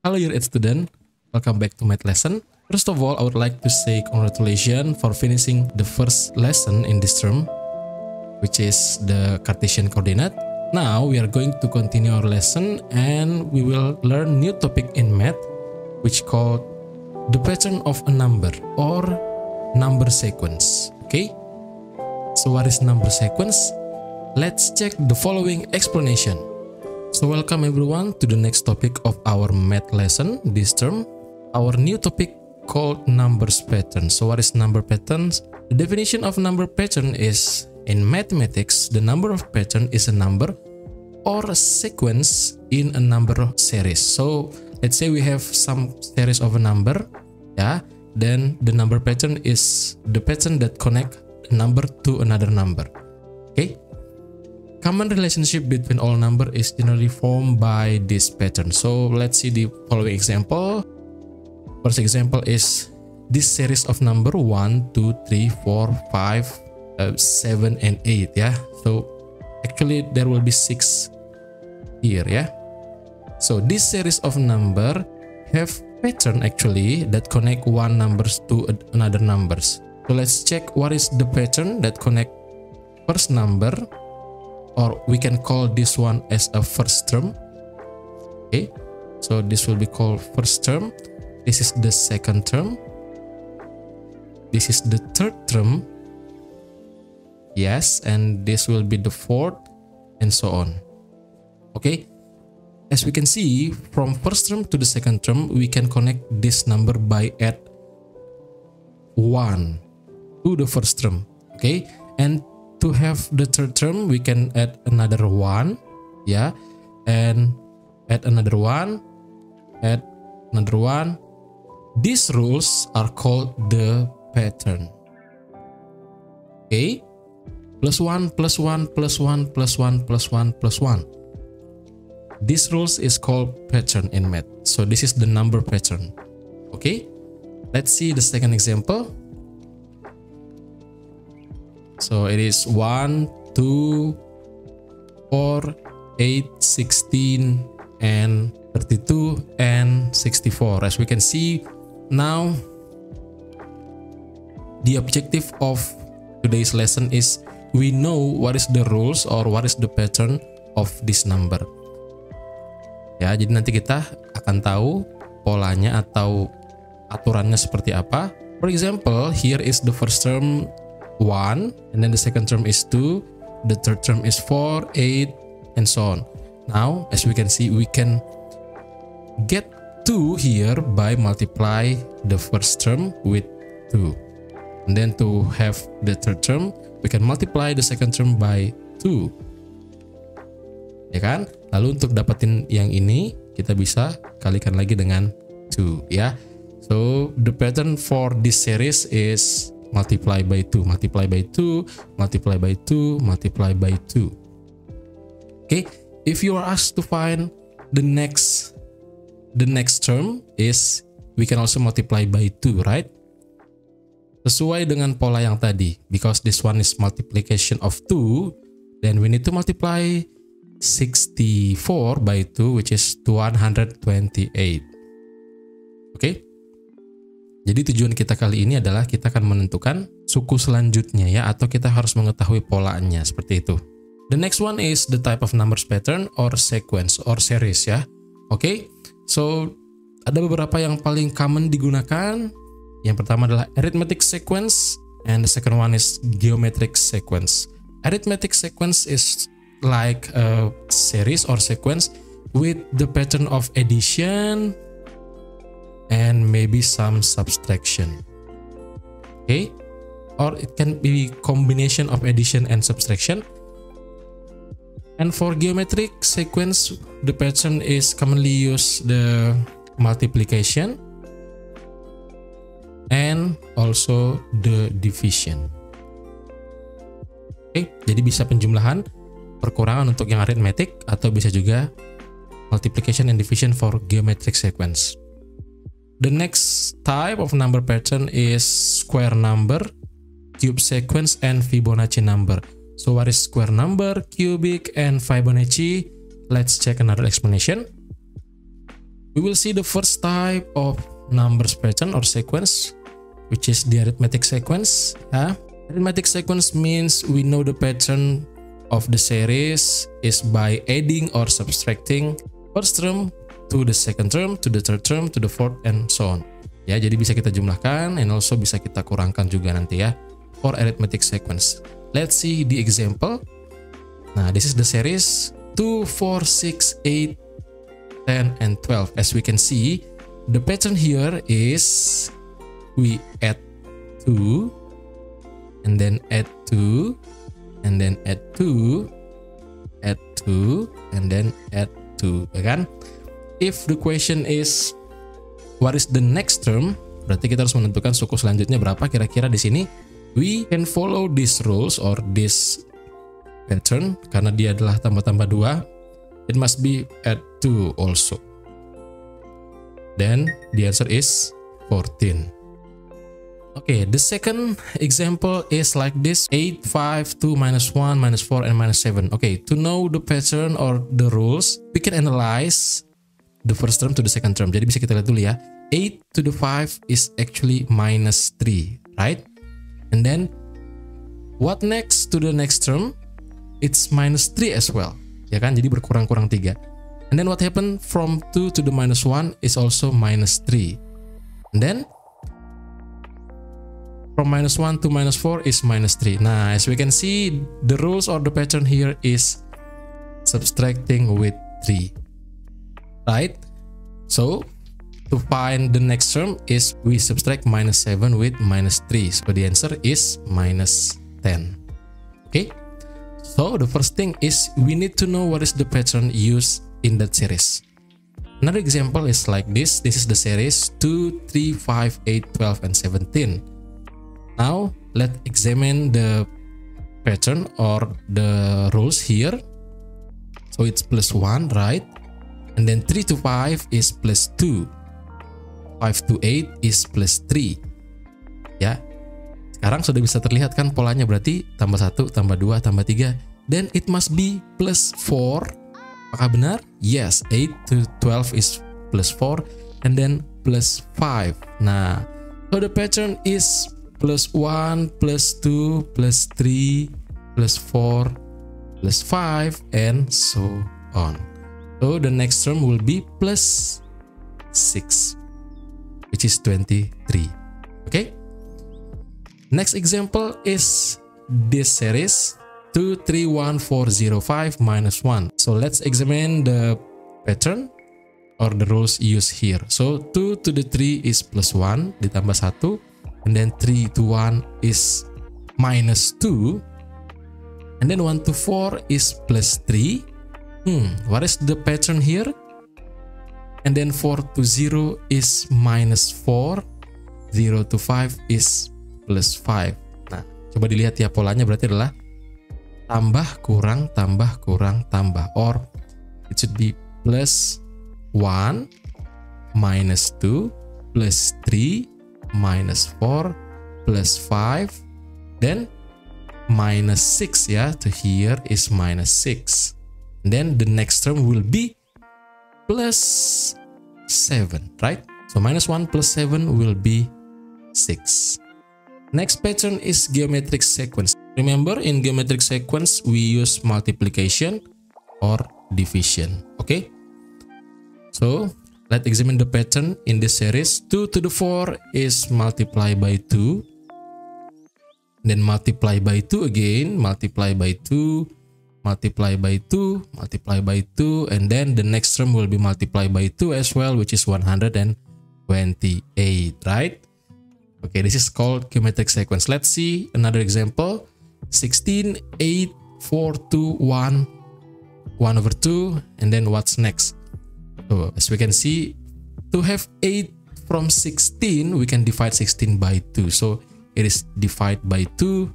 Hello, year 8 student. Welcome back to math lesson. First of all, I would like to say congratulations for finishing the first lesson in this term, which is the Cartesian coordinate. Now we are going to continue our lesson and we will learn new topic in math, which called the pattern of a number or number sequence. Okay? So what is number sequence? Let's check the following explanation. So welcome everyone to the next topic of our math lesson this term. Our new topic called numbers pattern. So what is number patterns? The definition of number pattern is, in mathematics, the number of pattern is a number or a sequence in a number series. So let's say we have some series of a number, yeah, then the number pattern is the pattern that connect a number to another number. Okay? Common relationship between all number is generally formed by this pattern. So let's see the following example. First example is this series of number 1, 2, 3, 4, 5, 7, and 8. Yeah. So actually there will be 6 here. Yeah. So this series of number have pattern actually that connect one numbers to another numbers. So let's check what is the pattern that connect first number, or we can call this one as a first term. Okay, so this will be called first term. This is the second term. This is the third term. Yes, and this will be the fourth, and so on. Okay, as we can see, from first term to the second term, we can connect this number by add 1 to the first term. Okay, and to have the third term, we can add another 1, yeah, and add another 1, add another 1. These rules are called the pattern. Okay, plus 1, plus 1, plus 1, plus 1, plus 1, plus 1. This rules is called pattern in math. So this is the number pattern. Okay, let's see the second example. So it is 1, 2, 4, 8, 16, and 32, and 64. As we can see, now the objective of today's lesson is we know what is the rules or what is the pattern of this number. Ya, jadi nanti kita akan tahu polanya atau aturannya seperti apa. For example, here is the first term 1, and then the second term is 2, the third term is 4, 8, and so on. Now, as we can see, we can get 2 here by multiply the first term with 2. And then to have the third term, we can multiply the second term by 2. Ya kan? Lalu untuk dapatin yang ini, kita bisa kalikan lagi dengan 2, ya. So, the pattern for this series is multiply by 2, multiply by 2, multiply by 2, multiply by 2. Okay, if you are asked to find the next term is, we can also multiply by 2, right? Sesuai dengan pola yang tadi, because this one is multiplication of 2, then we need to multiply 64 by 2, which is 128. Okay? Jadi tujuan kita kali ini adalah kita akan menentukan suku selanjutnya, ya, atau kita harus mengetahui polanya seperti itu. The next one is the type of numbers pattern or sequence or series, ya. Oke. So ada beberapa yang paling common digunakan. Yang pertama adalah arithmetic sequence and the second one is geometric sequence. Arithmetic sequence is like a series or sequence with the pattern of addition and maybe some subtraction. Okay, or it can be combination of addition and subtraction. And for geometric sequence, the pattern is commonly used the multiplication and also the division. Okay, jadi bisa penjumlahan, perkurangan untuk yang arithmetic, atau bisa juga multiplication and division for geometric sequence. The next type of number pattern is square number, cube sequence, and Fibonacci number. So what is square number, cubic, and Fibonacci? Let's check another explanation. We will see the first type of numbers pattern or sequence, which is the arithmetic sequence. Arithmetic sequence means we know the pattern of the series is by adding or subtracting first term to the second term, to the third term, to the fourth, and so on. Ya, jadi bisa kita jumlahkan and also bisa kita kurangkan juga nanti ya for arithmetic sequence. Let's see the example. Nah, this is the series 2, 4, 6, 8, 10, and 12. As we can see, the pattern here is we add 2, and then add 2, and then add 2, add 2, and then add 2, ya kan? If the question is what is the next term, berarti kita harus menentukan suku selanjutnya berapa kira-kira di sini. We can follow these rules or this pattern karena dia adalah tambah-tambah 2. It must be add 2 also. Then the answer is 14. Okay, the second example is like this: 8, 5, 2, -1, -4, and -7. Okay, to know the pattern or the rules, we can analyze the first term to the second term. Jadi bisa kita lihat dulu ya. 8 to the 5 is actually -3, right? And then what next to the next term? It's -3 as well. Ya kan? Jadi berkurang-kurang 3. And then what happened from 2 to the -1 is also -3. And then from -1 to -4 is -3. Nah, as we can see, the rules or the pattern here is subtracting with 3. Right? So to find the next term is we subtract -7 with -3. So the answer is -10. Okay? So the first thing is we need to know what is the pattern used in that series. Another example is like this. This is the series 2, 3, 5, 8, 12, and 17. Now let's examine the pattern or the rules here. So it's +1, right? And then 3 to 5 is +2. 5 to 8 is +3. Ya. Sekarang sudah bisa terlihat kan polanya, berarti tambah 1, tambah 2, tambah 3. Then it must be +4. Apakah benar? Yes, 8 to 12 is +4 and then +5. Nah, so the pattern is +1, +2, +3, +4, +5, and so on. So the next term will be +6, which is 23. Okay? Next example is this series 2, 3, 1, 4, 0, 5, -1. So let's examine the pattern or the rules used here. So 2 to the 3 is +1 ditambah 1, and then 3 to 1 is -2, and then 1 to 4 is +3. What is the pattern here? And then 4 to 0 is -4, 0 to 5 is +5. Nah, coba dilihat ya, polanya berarti adalah tambah kurang tambah kurang tambah, or it should be +1, -2, +3, -4, +5, then -6 ya. To here is -6. Then the next term will be +7, right? So -1 + 7 will be 6. Next pattern is geometric sequence. Remember, in geometric sequence we use multiplication or division. Okay, so let's examine the pattern in this series. 2 to the 4 is multiply by 2, then multiply by 2 again, multiply by 2, multiply by 2, multiply by 2, and then the next term will be multiply by 2 as well, which is 128, right? Okay, this is called geometric sequence. Let's see another example. 16, 8, 4, 2, 1, 1/2, and then what's next? So as we can see, to have 8 from 16, we can divide 16 by 2. So it is divide by 2,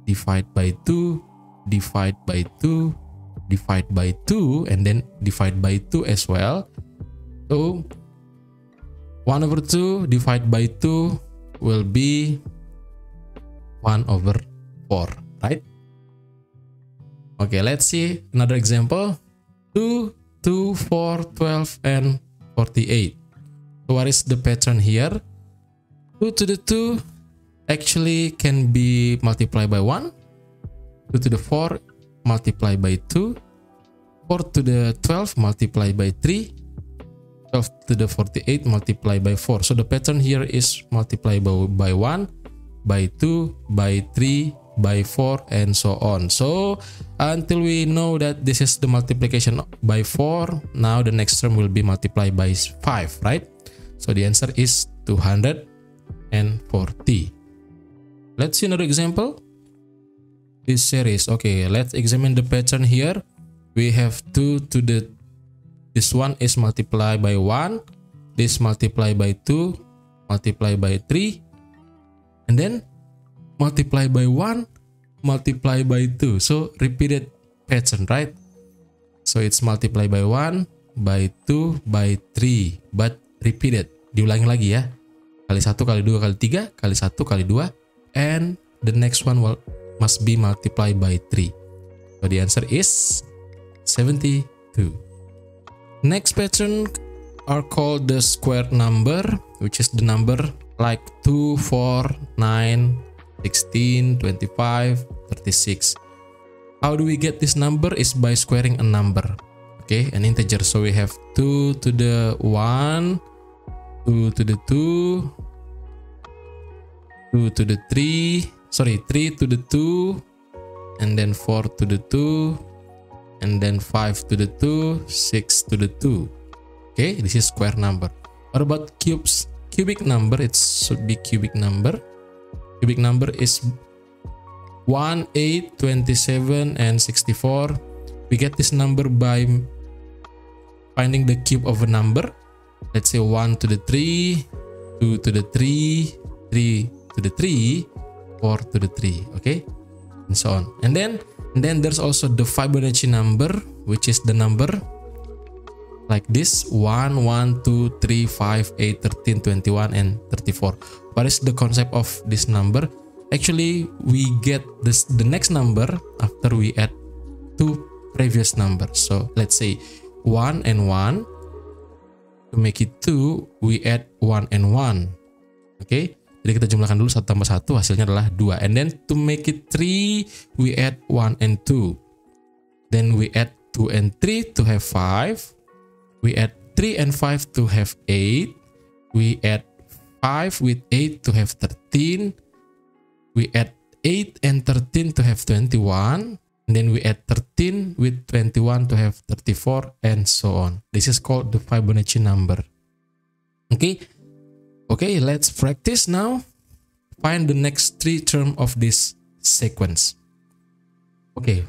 divide by 2, divide by 2, divide by 2, and then divide by 2 as well. So 1/2 divided by 2 will be 1/4, right? Okay, let's see another example. 2, 2, 4, 12, and 48. So what is the pattern here? 2 to the 2 actually can be multiplied by 1. 2 to the 4 multiplied by 2. 4 to the 12 multiplied by 3. 12 to the 48 multiplied by 4. So the pattern here is multiplied by 1, by 2, by 3, by 4, and so on. So until we know that this is the multiplication by 4, now the next term will be multiplied by 5, right? So the answer is 240. Let's see another example. This series. Okay, let's examine the pattern here. We have 2 to the, this one is multiplied by 1, this multiplied by 2, multiplied by 3, and then multiply by 1, multiply by 2. So repeated pattern, right? So it's multiply by 1, by 2, by 3, but repeated. Diulangi lagi ya. Kali 1, kali 2, kali 3, kali 1, kali 2, and the next one must be multiplied by 3. So the answer is 72. Next pattern are called the square number, which is the number like 2, 4, 9, 16, 25, 36. How do we get this number? Is by squaring a number, okay, an integer. So we have 2 to the 1, 2 to the 2, 2 to the 3, sorry, 3 to the 2, and then 4 to the 2, and then 5 to the 2, 6 to the 2. Okay, this is square number. What about cubes? Cubic number, it should be cubic number. Cubic number is 1, 8, 27, and 64. We get this number by finding the cube of a number. Let's say 1 to the 3, 2 to the 3, 3 to the 3, 4 to the 3, okay, and so on. And then there's also the Fibonacci number, which is the number like this: 1, 1, 2, 3, 5, 8, 13, 21, and 34. What is the concept of this number? Actually, we get the next number after we add two previous numbers. So let's say 1 and 1. To make it 2, we add 1 and 1. Okay, jadi kita jumlahkan dulu 1 tambah 1, hasilnya adalah 2. And then to make it 3, we add 1 and 2. Then we add 2 and 3 to have 5. We add 3 and 5 to have 8. We add 5 with 8 to have 13. We add 8 and 13 to have 21. And then we add 13 with 21 to have 34, and so on. This is called the Fibonacci number. Okay, let's practice now. Find the next 3 terms of this sequence. Okay,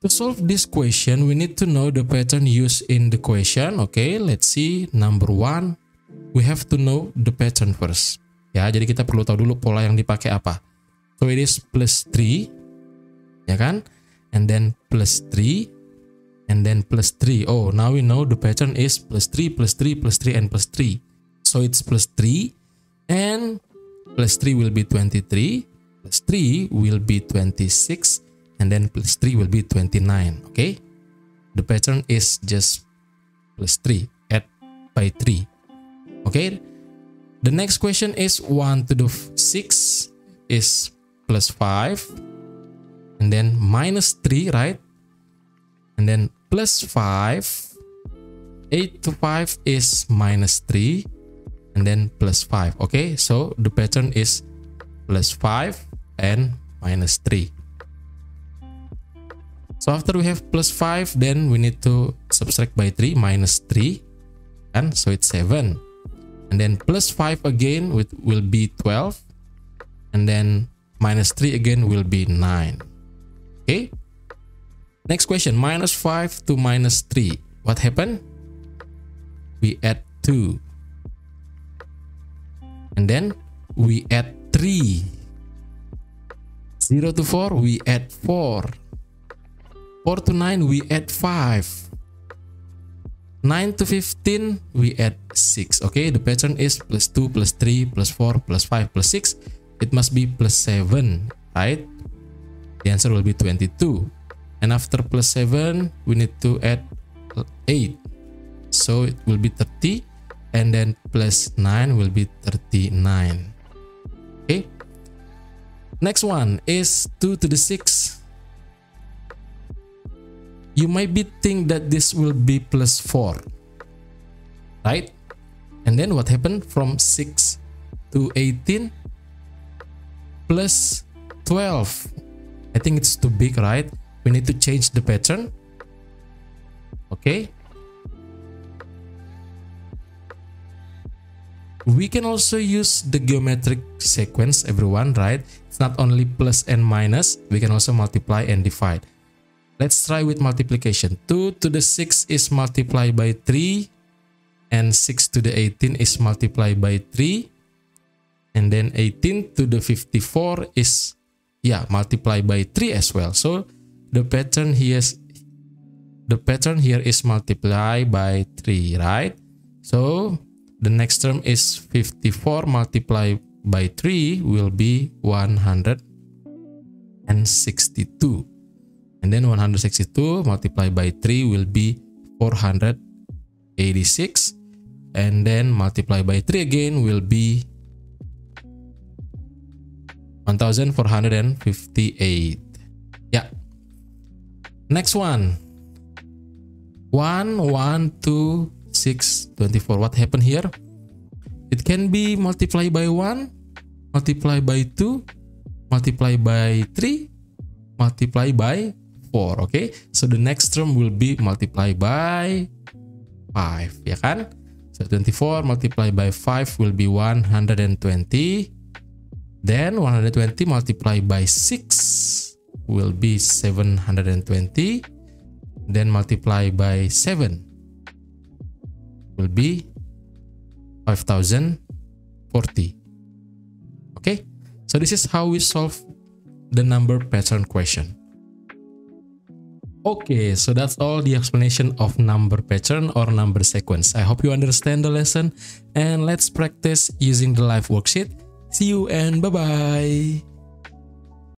to solve this question, we need to know the pattern used in the question. Okay, let's see. Number 1, we have to know the pattern first. Ya, jadi kita perlu tahu dulu pola yang dipakai apa. So it is plus 3. Ya kan? And then plus 3, and then plus 3. Oh, now we know the pattern is plus 3, plus 3, plus 3, and plus 3. So it's plus 3, and plus 3 will be 23, plus 3 will be 26, and then plus 3 will be 29. Okay? The pattern is just plus 3, add by 3. Okay? The next question is 1 to the 6 is plus 5. And then minus 3, right? And then plus 5. 8 to 5 is minus 3. And then plus 5. Okay, so the pattern is plus 5 and minus 3. So after we have plus 5, then we need to subtract by 3, minus 3. And so it's 7. And then plus 5 again will be 12. And then minus 3 again will be 9. Okay, next question, minus 5 to minus 3. What happened? We add 2. And then we add 3. 0 to 4, we add 4. 4 to 9, we add 5. 9 to 15, we add 6. Okay, the pattern is plus 2, plus 3, plus 4, plus 5, plus 6. It must be plus 7, right? The answer will be 22. And after plus 7, we need to add 8. so it will be 30, and then plus 9 will be 39. Okay. Next one is 2 to the 6. You might be think that this will be plus 4, right? And then what happened from 6 to 18 plus 12? I think it's too big, right? We need to change the pattern. Okay. We can also use the geometric sequence, everyone, right? It's not only plus and minus, we can also multiply and divide. Let's try with multiplication. 2 to the 6 is multiplied by 3, and 6 to the 18 is multiplied by 3, and then 18 to the 54 is multiplied by 3 as well. So the pattern here is multiply by 3, right? So the next term is 54 multiplied by 3 will be 162. And then 162 multiplied by 3 will be 486. And then multiplied by 3 again will be 1458. Yeah. Next one. 1, 1, 2, 6, 24. What happened here? It can be multiplied by 1, multiplied by 2, multiplied by 3, multiplied by 4. Okay, so the next term will be multiplied by 5, ya kan? So 24 multiplied by 5 will be 120. Then 120 multiplied by 6 will be 720. Then multiplied by 7 will be 5040. Okay, so this is how we solve the number pattern question. Okay, so that's all the explanation of number pattern or number sequence. I hope you understand the lesson, and let's practice using the live worksheet. See you and bye-bye.